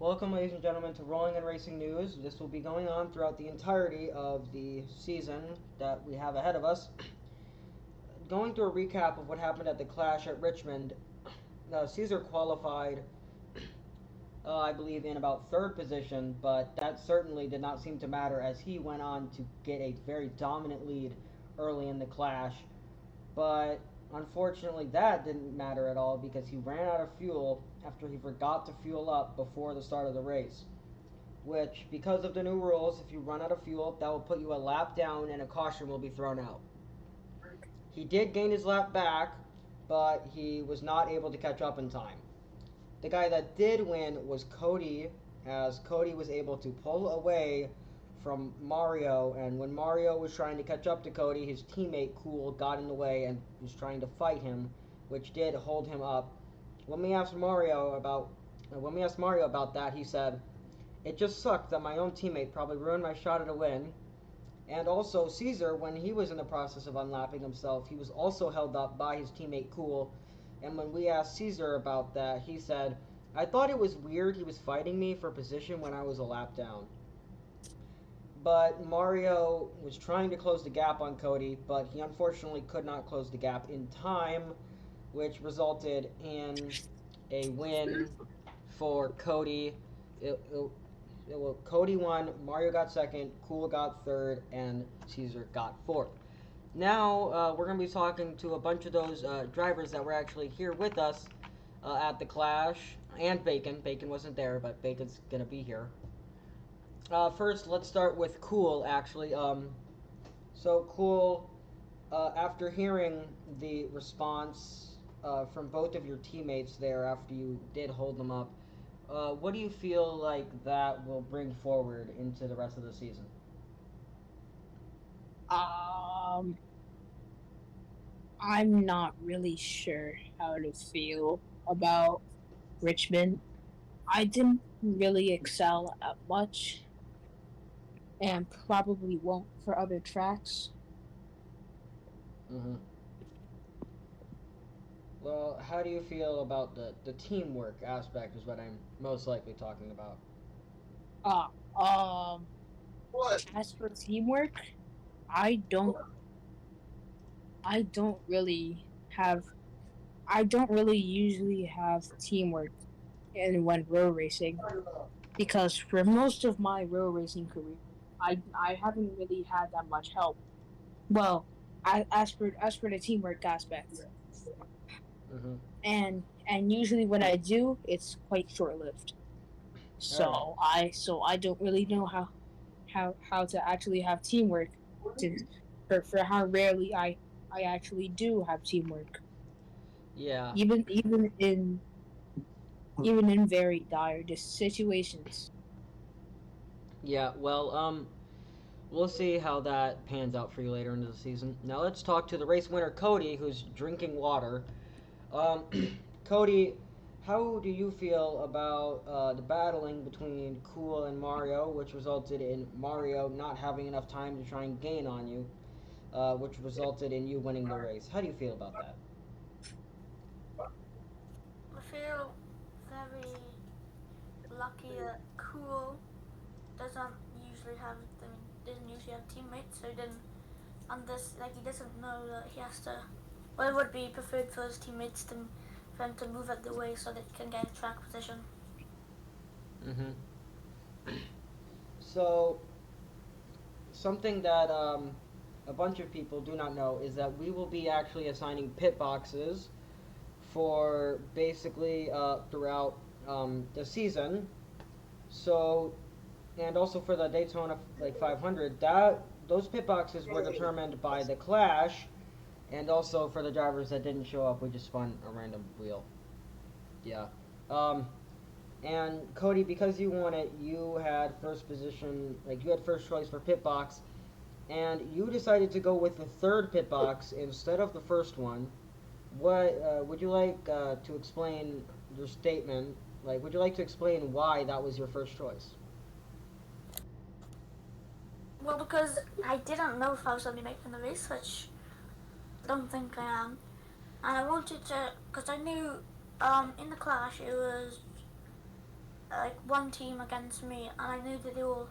Welcome, ladies and gentlemen, to Rolling and Racing News. This will be going on throughout the entirety of the season that we have ahead of us. Going through a recap of what happened at the Clash at Richmond, Caesar qualified, I believe, in about third position, but that certainly did not seem to matter as he went on to get a very dominant lead early in the Clash. But unfortunately, that didn't matter at all because he ran out of fuel after he forgot to fuel up before the start of the race. Which, because of the new rules, if you run out of fuel, that will put you a lap down and a caution will be thrown out. He did gain his lap back, but he was not able to catch up in time. The guy that did win was Cody, as Cody was able to pull away from Mario, and when Mario was trying to catch up to Cody, his teammate Cool got in the way and was trying to fight him, which did hold him up. When we asked Mario about that, he said, "It just sucked that my own teammate probably ruined my shot at a win." And also, Caesar, when he was in the process of unlapping himself, he was also held up by his teammate Cool. And when we asked Caesar about that, he said, "I thought it was weird he was fighting me for position when I was a lap down." But Mario was trying to close the gap on Cody, but he unfortunately could not close the gap in time, which resulted in a win for Cody. Cody won, Mario got second, Cool got third, and Caesar got fourth. Now we're going to be talking to a bunch of those drivers that were actually here with us at the Clash, and Bacon. Bacon wasn't there, but Bacon's going to be here. First, let's start with Cool, actually. So, Cool, after hearing the response from both of your teammates there after you did hold them up, what do you feel like that will bring forward into the rest of the season? Um, I'm not really sure how to feel about Richmond. I didn't really excel at much and probably won't for other tracks. Mm-hmm. Well, how do you feel about the teamwork aspect is what I'm most likely talking about. Uh, um, as for teamwork, I don't, I don't really have, I don't really usually have teamwork in when road racing because for most of my road racing career, I haven't really had that much help. Well, as for the teamwork aspect, Mm-hmm. and usually when I do, it's quite short lived. Alright. So I don't really know how to actually have teamwork to for how rarely I actually do have teamwork, Yeah. even in very dire situations. Yeah, well, we'll see how that pans out for you later into the season. Now let's talk to the race winner, Cody, who's drinking water. Um, Cody, how do you feel about the battling between Cool and Mario, which resulted in Mario not having enough time to try and gain on you, which resulted in you winning the race? How do you feel about that? I feel very lucky that Cool doesn't usually have I mean, doesn't usually have teammates, so he didn't and this like he doesn't know that he has to well it would be preferred for his teammates to for him to move out the way so that he can get a track position. Mm-hmm. So, something that a bunch of people do not know is that we will be actually assigning pit boxes for basically throughout the season. So, and also for the Daytona 500, that those pit boxes were determined by the Clash, and also for the drivers that didn't show up, we just spun a random wheel. Yeah. Um, and Cody, because you won it, you had first position, like you had first choice for pit box, and you decided to go with the third pit box instead of the first one. What would you like to explain your statement? Like, would you like to explain why that was your first choice? Well, because I didn't know if I was going to be making the race, which I don't think I am, and I wanted to because I knew in the clash it was like one team against me, and I knew that they all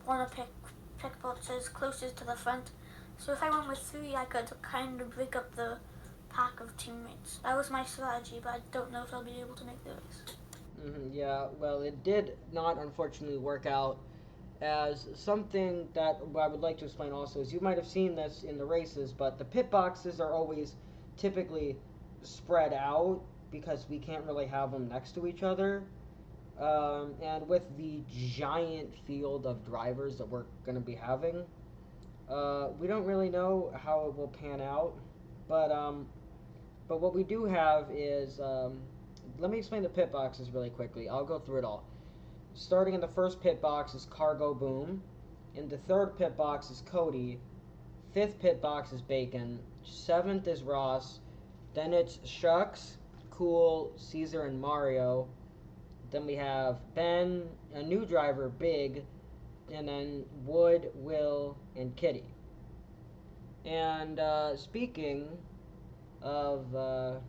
want to pick boxes closest to the front. So if I went with three, I could kind of break up the pack of teammates. That was my strategy, but I don't know if I'll be able to make the race. Yeah, well, it did not unfortunately work out as something that I would like to explain also is you might have seen this in the races, but the pit boxes are always typically spread out because we can't really have them next to each other. And with the giant field of drivers that we're going to be having, we don't really know how it will pan out. But but what we do have is let me explain the pit boxes really quickly. I'll go through it all. Starting in the first pit box is Cargo Boom. In the third pit box is Cody. Fifth pit box is Bacon. Seventh is Ross. Then it's Shucks, Cool, Caesar, and Mario. Then we have Ben, a new driver, Big, and then Wood, Will, and Kitty. And speaking of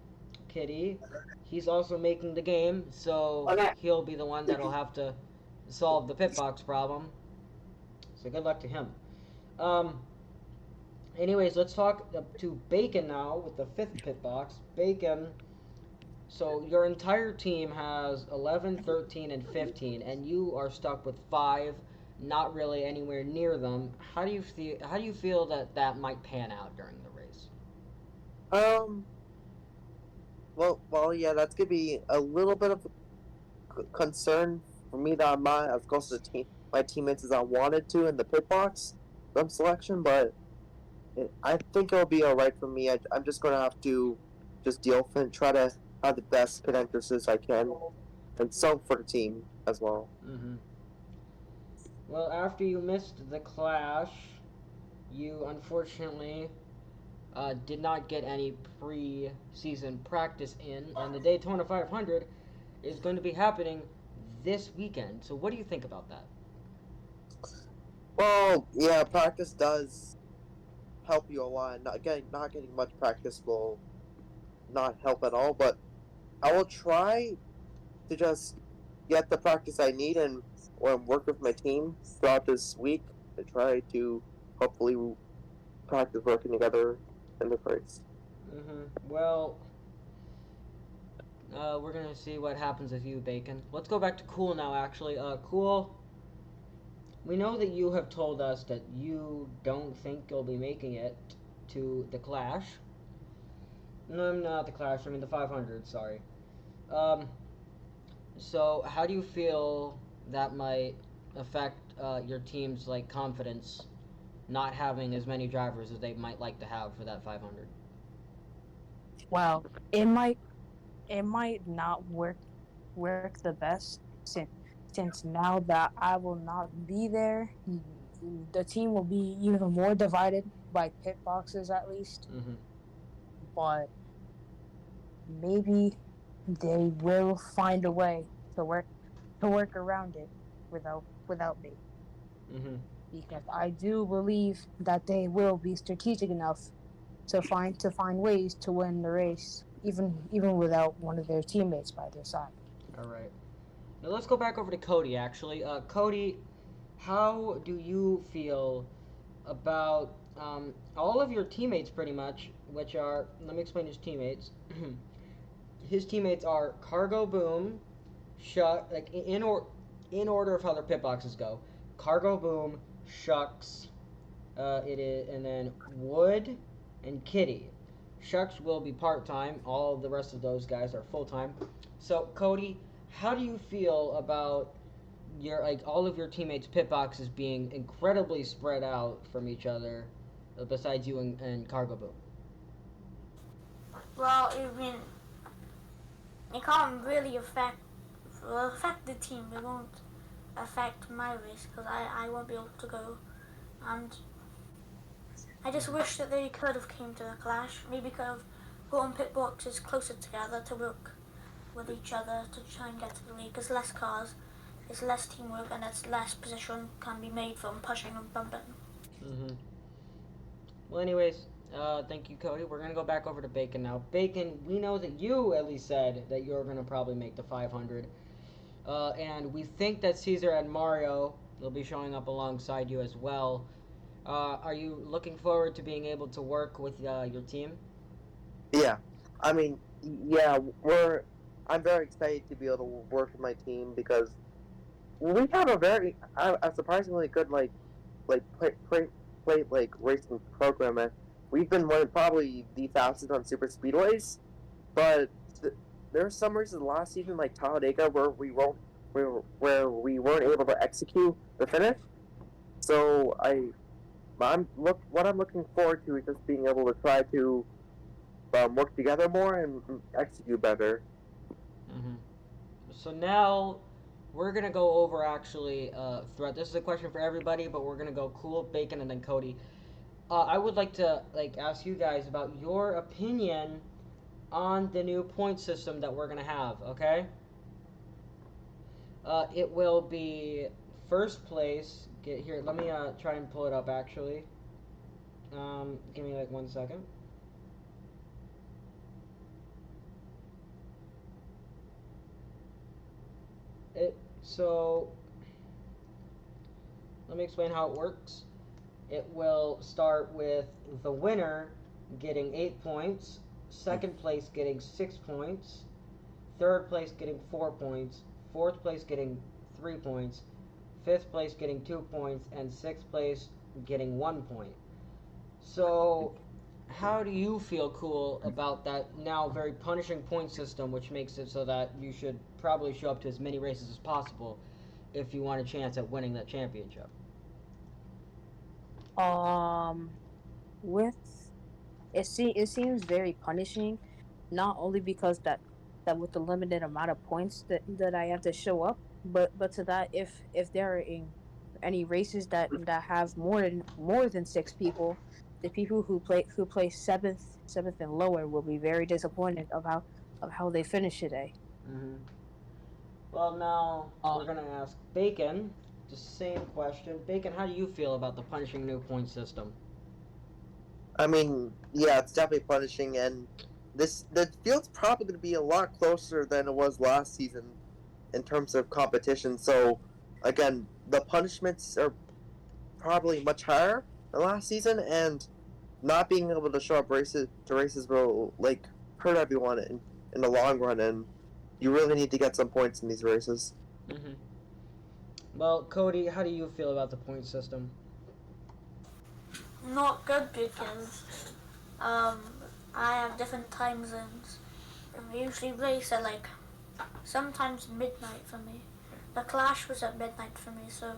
Kitty, he's also making the game, so he'll be the one that'll have to solve the pit box problem. So good luck to him. Um, anyways, let's talk to Bacon now with the fifth pit box. Bacon, so your entire team has 11, 13, and 15, and you are stuck with five, not really anywhere near them. How do you feel that that might pan out during the race? Um. Yeah, that's gonna be a little bit of a concern for me that I'm not as close to my teammates as I wanted to in the pit box from selection, but I think it'll be all right for me. I'm just gonna have to just deal with it and try to have the best pit entrances I can, and some for the team as well. Mm-hmm. Well, after you missed the clash, you unfortunately did not get any pre-season practice in, and the Daytona 500 is going to be happening this weekend. So, what do you think about that? Well, yeah, practice does help you a lot. Not getting much practice will not help at all, but I will try to just get the practice I need and or work with my team throughout this week to try to hopefully practice working together in the race. Well, we're gonna see what happens with you, Bacon. Let's go back to Cool now. Actually, Cool. We know that you have told us that you don't think you'll be making it to the Clash. No, not the Clash. I mean the 500. Sorry. Um, So, how do you feel that might affect your team's like confidence, not having as many drivers as they might like to have for that 500? Well, it might not work the best since now that I will not be there, the team will be even more divided by pit boxes at least. Mm-hmm. But maybe they will find a way to work around it without me, Mm-hmm. because I do believe that they will be strategic enough to find ways to win the race, even without one of their teammates by their side. All right. Now let's go back over to Cody. Actually, Cody, how do you feel about all of your teammates, pretty much? Which are, let me explain his teammates. His teammates are Cargo Boom, like in order of how their pit boxes go. Cargo Boom, Shucks, it is, and then Wood and Kitty. Shucks will be part time. All the rest of those guys are full time. So Cody, how do you feel about your like all of your teammates' pit boxes being incredibly spread out from each other, besides you and Cargo Boom? Well, I mean, it can't really affect the team. It won't affect my race because I won't be able to go. And I just wish that they could have came to the clash. Maybe could have put on pit boxes closer together to work with each other to try and get to the lead. Because less cars, it's less teamwork, and it's less position can be made from pushing and bumping. Mm-hmm. Well, anyways, thank you, Cody. We're gonna go back over to Bacon now. Bacon, we know that you at least said that you're gonna probably make the 500. and we think that Caesar and Mario will be showing up alongside you as well. Are you looking forward to being able to work with your team? Yeah, I mean, yeah, we're. I'm very excited to be able to work with my team because we have a surprisingly good play like racing program. And we've been one of probably the fastest on super speedways, but there are some races last season like Talladega where we weren't able to execute the finish. So what I'm looking forward to is just being able to try to work together more and execute better. Mm-hmm. So now we're gonna go over actually throughout. This is a question for everybody, but we're gonna go Cool, Bacon, and then Cody. I would like to ask you guys about your opinion on the new point system that we're gonna have. Okay. It will be first place. Get here. Let me try and pull it up actually. Give me like 1 second. It so let me explain how it works. It will start with the winner getting 8 points, second place getting 6 points, third place getting 4 points, fourth place getting 3 points, fifth place getting 2 points, and sixth place getting 1 point. So, how do you feel, Cool, about that now very punishing point system, which makes it so that you should probably show up to as many races as possible if you want a chance at winning that championship? Um, with it seems very punishing, not only because that with the limited amount of points that I have to show up, but to that if there are any races that have more than 6 people, the people who play seventh and lower will be very disappointed of how they finish today. Mm-hmm. Well, now Uh, we're gonna ask Bacon the same question. Bacon, how do you feel about the punishing new point system? I mean, yeah, it's definitely punishing, and the field's probably going to be a lot closer than it was last season in terms of competition. So, again, the punishments are probably much higher than last season, and not being able to show up races will like hurt everyone in the long run, and you really need to get some points in these races. Mm-hmm. Well, Cody, how do you feel about the point system? Not good because um, I have different time zones. And we usually race at like sometimes midnight for me. The Clash was at midnight for me, so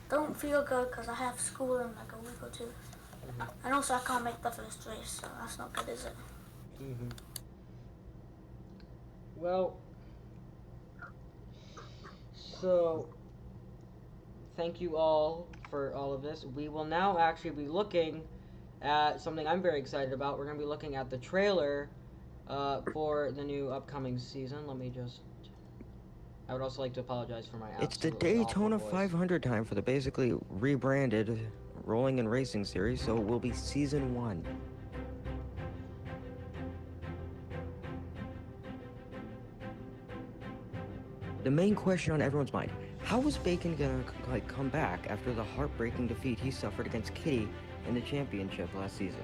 don't feel good because I have school in like a week or two. And also I can't make the first race, so that's not good, is it? Mm-hmm. Well, so thank you all for all of this. We will now actually be looking at something I'm very excited about. We're going to be looking at the trailer for the new upcoming season. Let me just. I would also like to apologize for my It's the absolutely awful Daytona voice. 500 time for the basically rebranded Rolling and Racing series, so it will be Season 1. The main question on everyone's mind, how is Bacon gonna come back after the heartbreaking defeat he suffered against Kitty in the championship last season?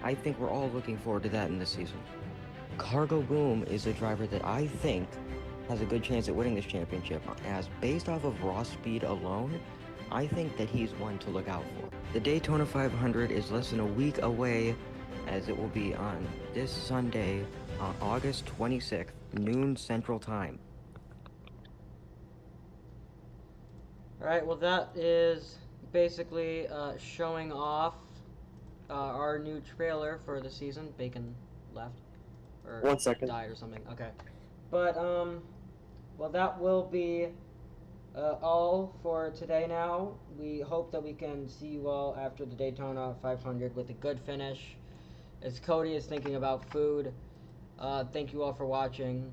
I think we're all looking forward to that in this season. Cargo Boom is a driver that I think has a good chance at winning this championship, as based off of raw speed alone, I think that he's one to look out for. The Daytona 500 is less than a week away, as it will be on this Sunday, August 26th, noon Central Time. Alright, well, that is basically showing off our new trailer for the season. Bacon left. Or 1 second. died or something. Okay. But, well, that will be all for today now. We hope that we can see you all after the Daytona 500 with a good finish. As Cody is thinking about food, thank you all for watching.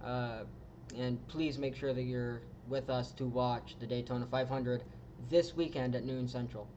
And please make sure that you're with us to watch the Daytona 500 this weekend at noon Central.